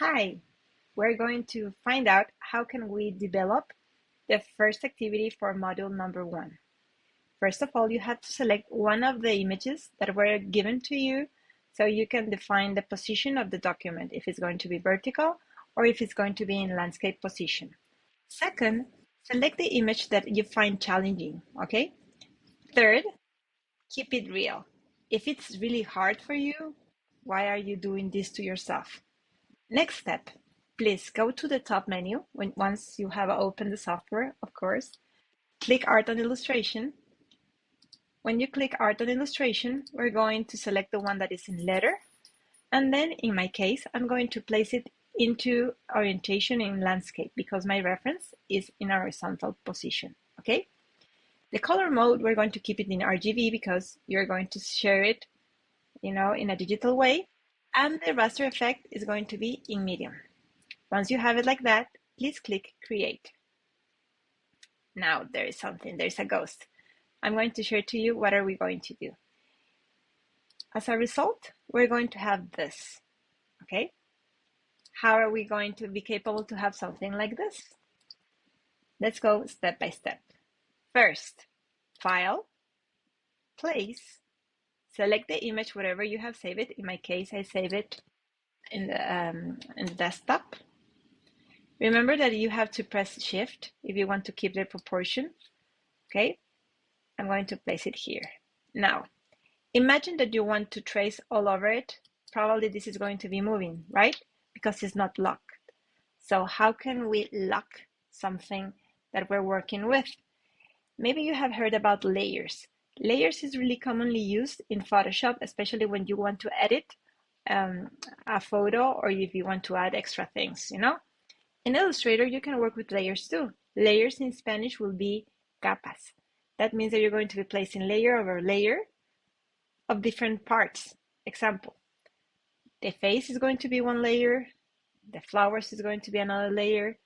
Hi, we're going to find out how can we develop the first activity for module number 1. First of all, you have to select one of the images that were given to you so you can define the position of the document, if it's going to be vertical or if it's going to be in landscape position. Second, select the image that you find challenging, okay? Third, keep it real. If it's really hard for you, why are you doing this to yourself? Next step, please go to the top menu once you have opened the software, of course. Click Art on Illustration. When you click Art on Illustration, we're going to select the one that is in letter. And then in my case, I'm going to place it into orientation in landscape because my reference is in a horizontal position, okay? The color mode, we're going to keep it in RGB because you're going to share it, in a digital way. And the raster effect is going to be in medium. Once you have it like that, please click Create. Now there is a ghost. I'm going to share to you what are we going to do. As a result, we're going to have this, okay? How are we going to be capable to have something like this? Let's go step by step. First, File, Place, select the image, whatever you have saved it. In my case, I save it in the desktop. Remember that you have to press Shift if you want to keep the proportion. Okay, I'm going to place it here. Now, imagine that you want to trace all over it. Probably this is going to be moving, right? Because it's not locked. So how can we lock something that we're working with? Maybe you have heard about layers. Layers is really commonly used in Photoshop, especially when you want to edit a photo or if you want to add extra things, In Illustrator, you can work with layers too. Layers in Spanish will be capas. That means that you're going to be placing layer over layer of different parts. Example, the face is going to be one layer, the flowers is going to be another layer,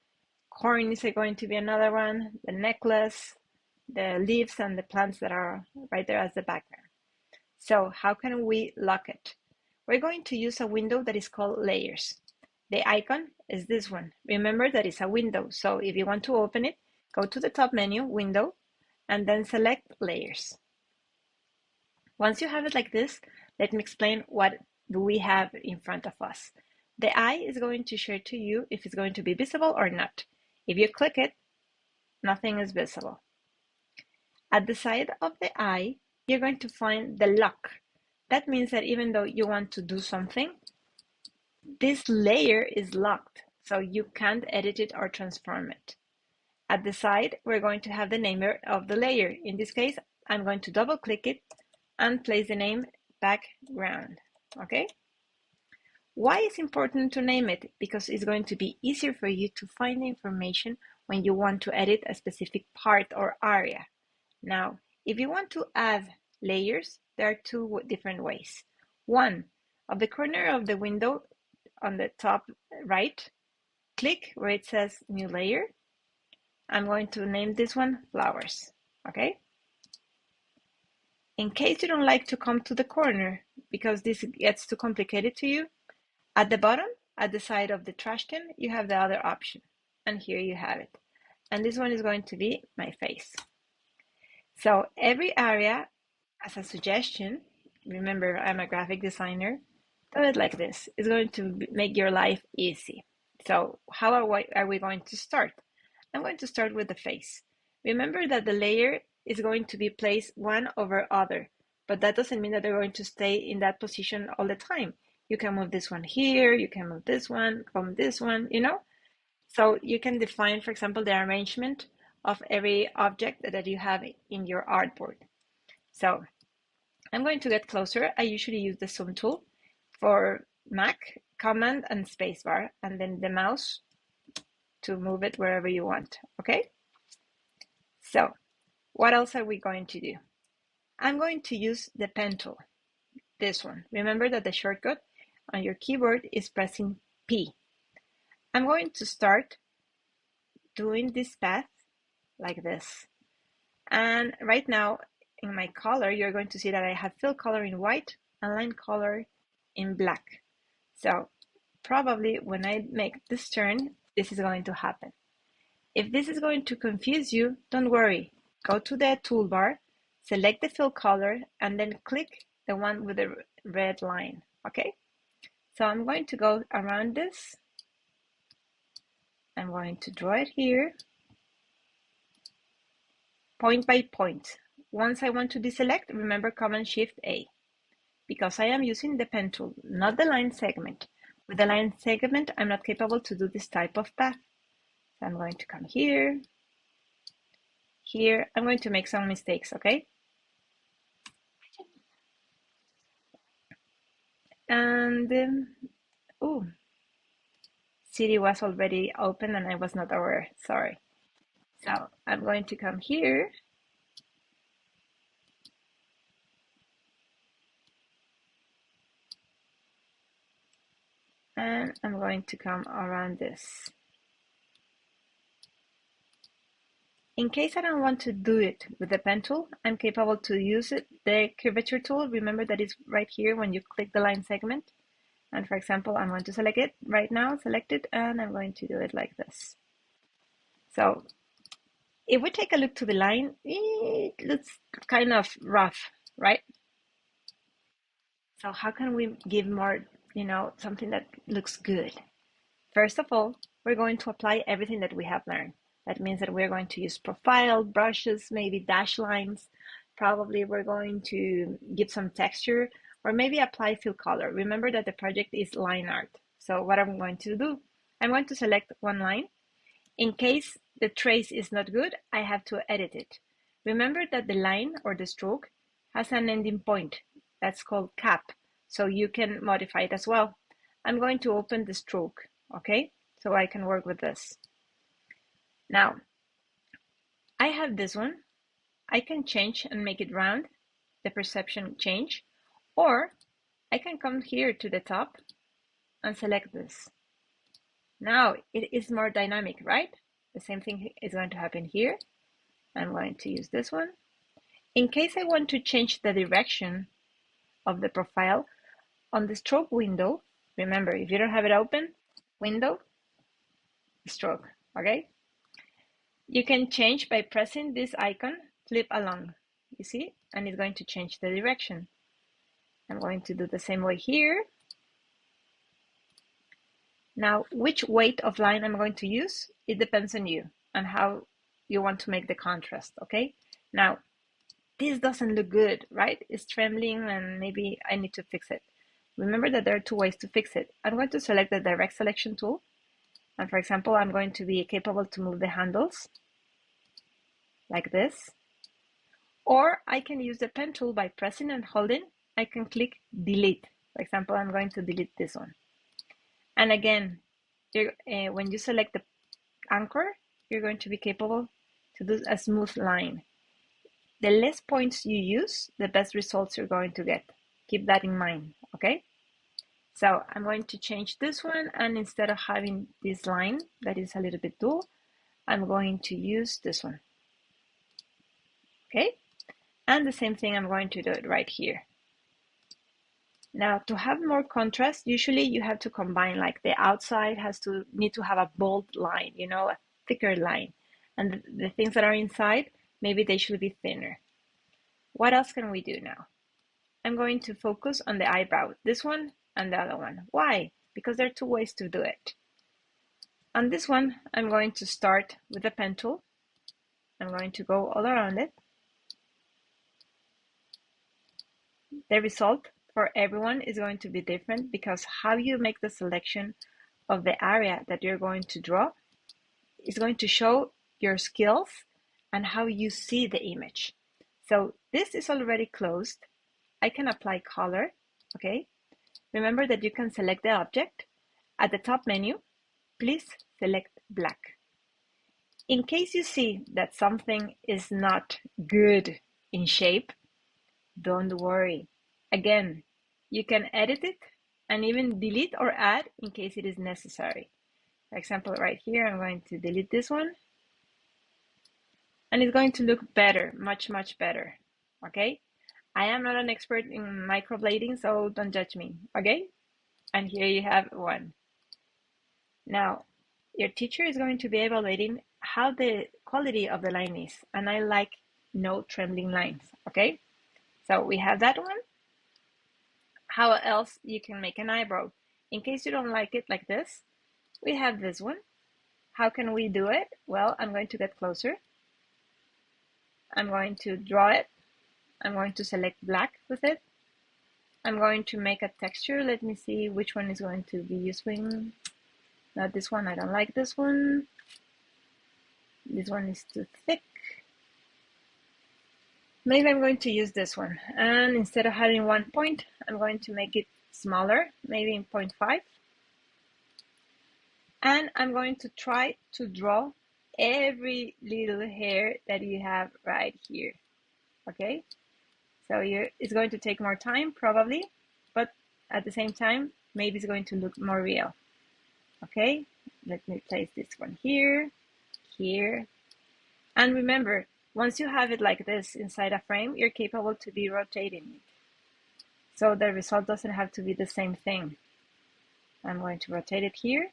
corn is going to be another one, the necklace, the leaves and the plants that are right there as the background. So how can we lock it? We're going to use a window that is called layers. The icon is this one. Remember that it's a window. So if you want to open it, go to the top menu, window, and then select layers. Once you have it like this, let me explain what do we have in front of us. The eye is going to share to you if it's going to be visible or not. If you click it, nothing is visible. At the side of the eye, you're going to find the lock. That means that even though you want to do something, this layer is locked, so you can't edit it or transform it. At the side, we're going to have the name of the layer. In this case, I'm going to double click it and place the name background, okay? Why is important to name it? Because it's going to be easier for you to find the information when you want to edit a specific part or area. Now, if you want to add layers, there are two different ways. One, of the corner of the window on the top right, click where it says new layer. I'm going to name this one flowers, okay? In case you don't like to come to the corner because this gets too complicated to you, at the bottom, at the side of the trash can, you have the other option. And here you have it. And this one is going to be my face. So every area, as a suggestion, remember I'm a graphic designer, do it like this. It's going to make your life easy. So how are we going to start? I'm going to start with the face. Remember that the layer is going to be placed one over other, but that doesn't mean that they're going to stay in that position all the time. You can move this one here, you can move this one, from this one, So you can define, for example, the arrangement of every object that you have in your artboard. So I'm going to get closer. I usually use the zoom tool. For Mac, Command and Spacebar, and then the mouse to move it wherever you want, okay? So what else are we going to do? I'm going to use the pen tool, this one. Remember that the shortcut on your keyboard is pressing P. I'm going to start doing this path like this. And right now in my color, you're going to see that I have fill color in white and line color in black. So probably when I make this turn, this is going to happen. If this is going to confuse you, don't worry. Go to the toolbar, select the fill color, and then click the one with the red line, okay? So I'm going to go around this. I'm going to draw it here, point by point. Once I want to deselect, remember Command-Shift-A, because I am using the pen tool, not the line segment. With the line segment, I'm not capable to do this type of path. So I'm going to come here, here. I'm going to make some mistakes, okay? And, oh, Siri was already open and I was not aware, sorry. So I'm going to come here. And I'm going to come around this. In case I don't want to do it with the pen tool, I'm capable to use it, the curvature tool. Remember that it's right here when you click the line segment. And for example, I'm going to select it right now, select it, and I'm going to do it like this. So if we take a look to the line, it looks kind of rough, right? So how can we give more, something that looks good? First of all, we're going to apply everything that we have learned. That means that we're going to use profile, brushes, maybe dash lines. Probably we're going to give some texture or maybe apply fill color. Remember that the project is line art. So what I'm going to do, I'm going to select one line. In case the trace is not good, I have to edit it. Remember that the line or the stroke has an ending point. That's called cap. So you can modify it as well. I'm going to open the stroke, okay? So I can work with this. Now, I have this one. I can change and make it round, the perception change, or I can come here to the top and select this. Now it is more dynamic, right? The same thing is going to happen here. I'm going to use this one. In case I want to change the direction of the profile, on the stroke window, remember, if you don't have it open, window, stroke, okay? You can change by pressing this icon, flip along, you see? And it's going to change the direction. I'm going to do the same way here. Now, which weight of line I'm going to use, it depends on you and how you want to make the contrast, okay? Now, this doesn't look good, right? It's trembling and maybe I need to fix it. Remember that there are two ways to fix it. I'm going to select the direct selection tool. And for example, I'm going to be capable to move the handles like this. Or I can use the pen tool by pressing and holding. I can click delete. For example, I'm going to delete this one. And again, when you select the anchor, you're going to be capable to do a smooth line. The less points you use, the best results you're going to get. Keep that in mind, okay? So I'm going to change this one, and instead of having this line that is a little bit dull, I'm going to use this one, okay? And the same thing, I'm going to do it right here. Now, to have more contrast, usually you have to combine, like the outside need to have a bold line, a thicker line. And the things that are inside, maybe they should be thinner. What else can we do now? I'm going to focus on the eyebrow, this one and the other one. Why? Because there are two ways to do it. On this one, I'm going to start with the pen tool. I'm going to go all around it. The result for everyone is going to be different because how you make the selection of the area that you're going to draw is going to show your skills and how you see the image. So this is already closed. I can apply color, okay? Remember that you can select the object. At the top menu, please select black. In case you see that something is not good in shape, don't worry. Again, you can edit it and even delete or add in case it is necessary. For example, right here, I'm going to delete this one. And it's going to look better, much, much better, okay? I am not an expert in microblading, so don't judge me, okay? And here you have one. Now, your teacher is going to be evaluating how the quality of the line is, and I like no trembling lines, okay? So we have that one. How else you can make an eyebrow? In case you don't like it like this, we have this one. How can we do it? Well, I'm going to get closer. I'm going to draw it. I'm going to select black with it. I'm going to make a texture. Let me see which one is going to be useful. Not this one. I don't like this one. This one is too thick. Maybe I'm going to use this one. And instead of having 1 point, I'm going to make it smaller, maybe in 0.5. And I'm going to try to draw every little hair that you have right here. Okay? So it's going to take more time, probably, but at the same time, maybe it's going to look more real. Okay? Let me place this one here, here. And remember, once you have it like this inside a frame, you're capable to be rotating it. So the result doesn't have to be the same thing. I'm going to rotate it here.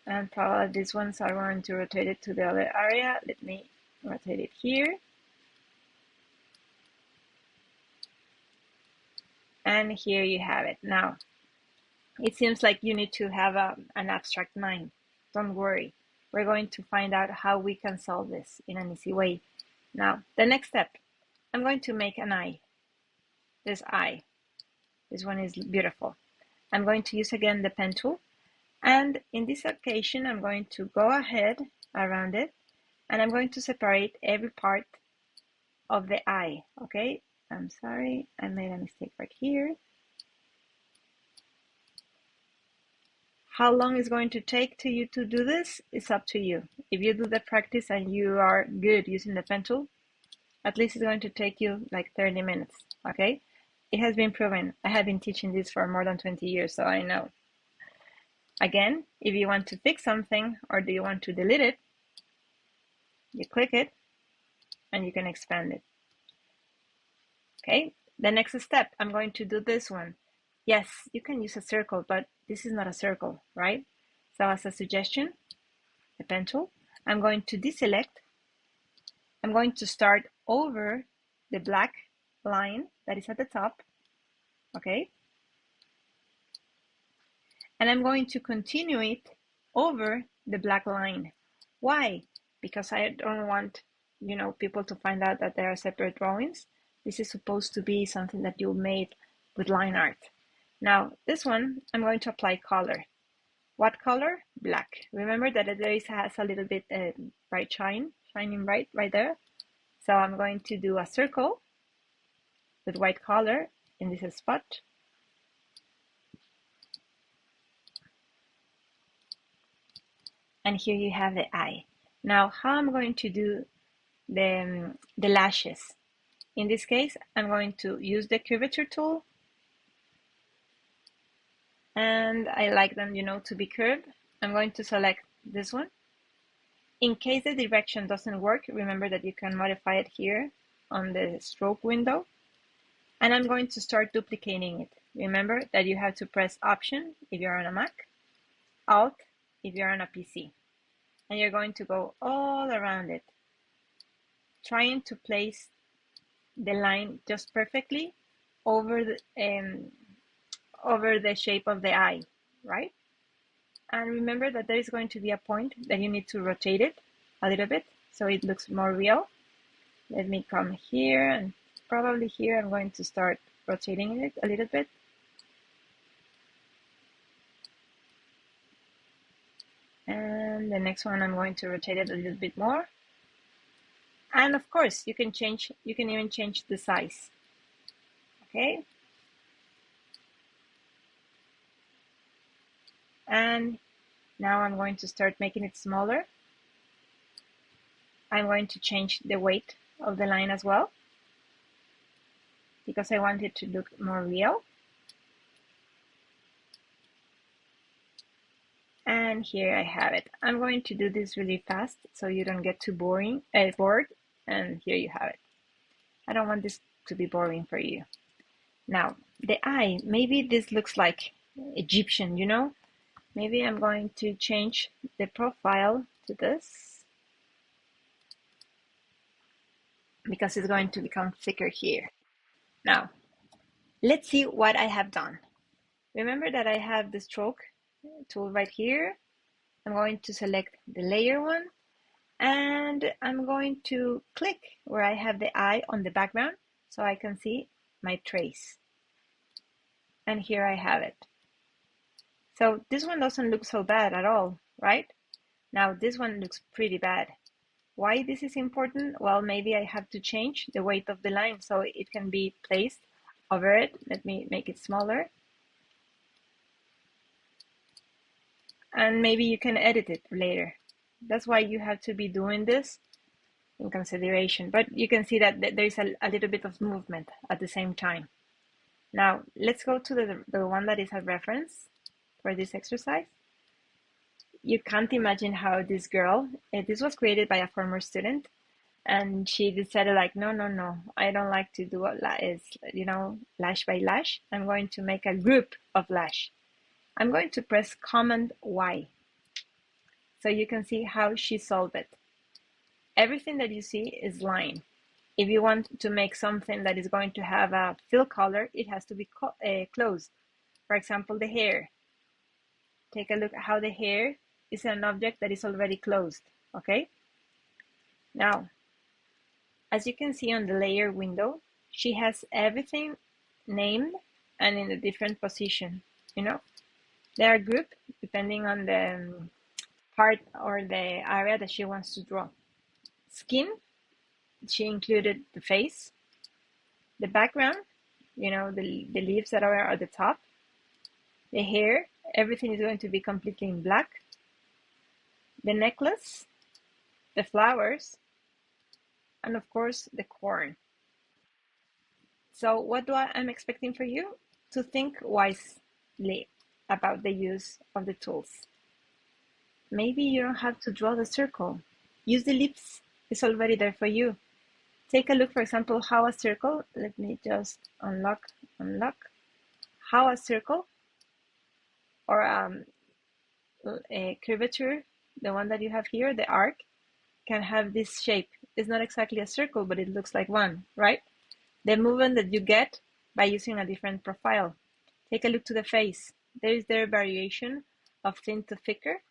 And probably these ones are going to rotate it to the other area. Let me rotate it here. And here you have it. Now, it seems like you need to have an abstract mind. Don't worry. We're going to find out how we can solve this in an easy way. Now, the next step, I'm going to make an eye. This eye. This one is beautiful. I'm going to use again the pen tool. And in this occasion, I'm going to go ahead around it. And I'm going to separate every part of the eye. Okay? I'm sorry. I made a mistake right here. How long it's going to take to you to do this is up to you. If you do the practice and you are good using the pen tool, at least it's going to take you like 30 minutes, okay? It has been proven. I have been teaching this for more than 20 years, so I know. Again, if you want to fix something or do you want to delete it, you click it and you can expand it. Okay, the next step, I'm going to do this one. Yes, you can use a circle, but this is not a circle, right? So as a suggestion, the pen tool, I'm going to deselect. I'm going to start over the black line that is at the top, okay? And I'm going to continue it over the black line. Why? Because I don't want, people to find out that there are separate drawings. This is supposed to be something that you made with line art. Now, this one, I'm going to apply color. What color? Black. Remember that there has a little bit bright shining bright right there. So I'm going to do a circle with white color in this spot. And here you have the eye. Now, how I'm going to do the lashes? In this case, I'm going to use the curvature tool. And I like them, to be curved. I'm going to select this one. In case the direction doesn't work, remember that you can modify it here on the stroke window. And I'm going to start duplicating it. Remember that you have to press Option if you're on a Mac, Alt if you're on a PC. And you're going to go all around it, trying to place the line just perfectly over the shape of the eye, right? And remember that there is going to be a point that you need to rotate it a little bit so it looks more real. Let me come here, and probably here I'm going to start rotating it a little bit. And the next one I'm going to rotate it a little bit more. And of course, you can even change the size. Okay? And now I'm going to start making it smaller. I'm going to change the weight of the line as well, because I want it to look more real. And here I have it. I'm going to do this really fast so you don't get too bored. And here you have it. I don't want this to be boring for you. Now, the eye, maybe this looks like Egyptian, you know? Maybe I'm going to change the profile to this because it's going to become thicker here. Now, let's see what I have done. Remember that I have the stroke tool right here. I'm going to select the layer one and I'm going to click where I have the eye on the background so I can see my trace. And here I have it. So this one doesn't look so bad at all, right? Now this one looks pretty bad. Why this is important? Well, maybe I have to change the weight of the line so it can be placed over it. Let me make it smaller. And maybe you can edit it later. That's why you have to be doing this in consideration. But you can see that there's a little bit of movement at the same time. Now, let's go to the one that is a reference for this exercise. You can't imagine how this girl, this was created by a former student, and she decided like, no, I don't like to do lash by lash. I'm going to make a group of lash. I'm going to press Command Y so you can see how she solved it. Everything that you see is line. If you want to make something that is going to have a fill color, it has to be closed. For example, the hair. Take a look at how the hair is an object that is already closed, okay? Now, as you can see on the layer window, she has everything named and in a different position, you know? They are grouped depending on the part or the area that she wants to draw. Skin, she included the face, the background, you know, the leaves that are at the top, the hair, everything is going to be completely in black, the necklace, the flowers, and of course the corn. So what I'm expecting for you? To think wisely about the use of the tools. Maybe you don't have to draw the circle. Use the ellipse, it's already there for you. Take a look, for example, how a circle, let me just unlock, how a circle or a curvature, the one that you have here, the arc, can have this shape. It's not exactly a circle, but it looks like one, right? The movement that you get by using a different profile. Take a look to the face. There is their variation of thin to thicker,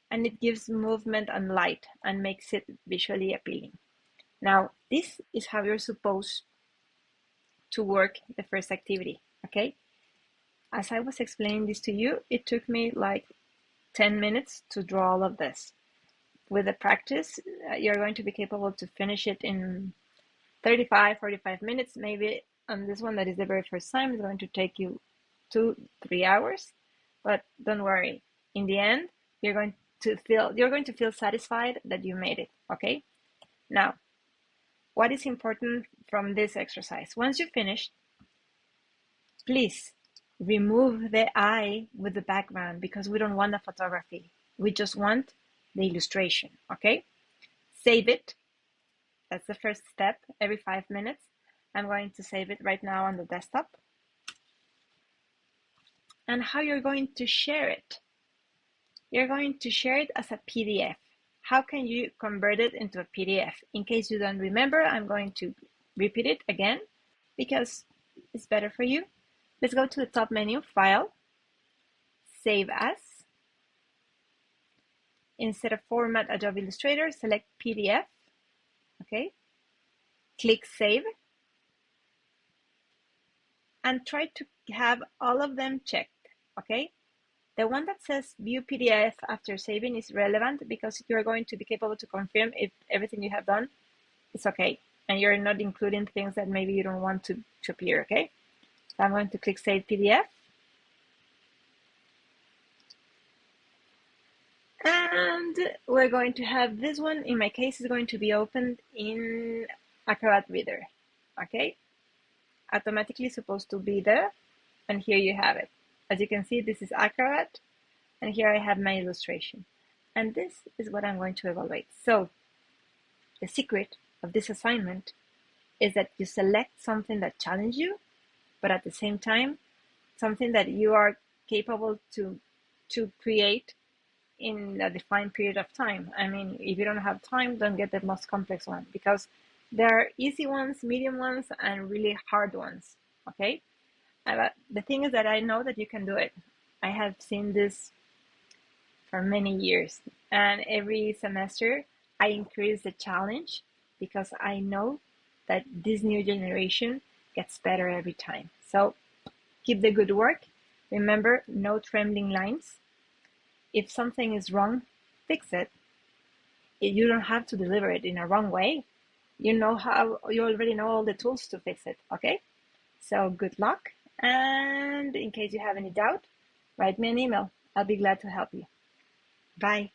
and it gives movement and light and makes it visually appealing. Now, this is how you're supposed to work the first activity, okay? As I was explaining this to you, it took me like 10 minutes to draw all of this. With the practice, you're going to be capable to finish it in 35, 45 minutes. Maybe on this one that is the very first time, it's going to take you 2-3 hours. But don't worry. In the end, you're going to feel satisfied that you made it, okay? Now, what is important from this exercise? Once you finish, please remove the eye with the background because we don't want a photography. We just want the illustration, okay? Save it. That's the first step, every 5 minutes. I'm going to save it right now on the desktop. And how you're going to share it? You're going to share it as a PDF. How can you convert it into a PDF? In case you don't remember, I'm going to repeat it again because it's better for you. Let's go to the top menu, File, Save As. Instead of Format Adobe Illustrator, select PDF. Okay. Click Save. And try to have all of them checked. Okay. The one that says View PDF after saving is relevant because you're going to be capable to confirm if everything you have done is okay. And you're not including things that maybe you don't want to appear, okay? So I'm going to click Save PDF. And we're going to have this one, in my case, is going to be opened in Acrobat Reader, okay? Automatically supposed to be there. And here you have it. As you can see, this is Acrobat, and here I have my illustration. And this is what I'm going to evaluate. So the secret of this assignment is that you select something that challenges you but at the same time, something that you are capable to create in a defined period of time. I mean, if you don't have time, don't get the most complex one, because there are easy ones, medium ones, and really hard ones. Okay. But the thing is that I know that you can do it. I have seen this for many years, and every semester I increase the challenge because I know that this new generation gets better every time. So keep the good work. Remember, no trembling lines. If something is wrong, fix it. You don't have to deliver it in a wrong way. You already know all the tools to fix it. Okay. So good luck. And in case you have any doubt, write me an email. I'll be glad to help you. Bye.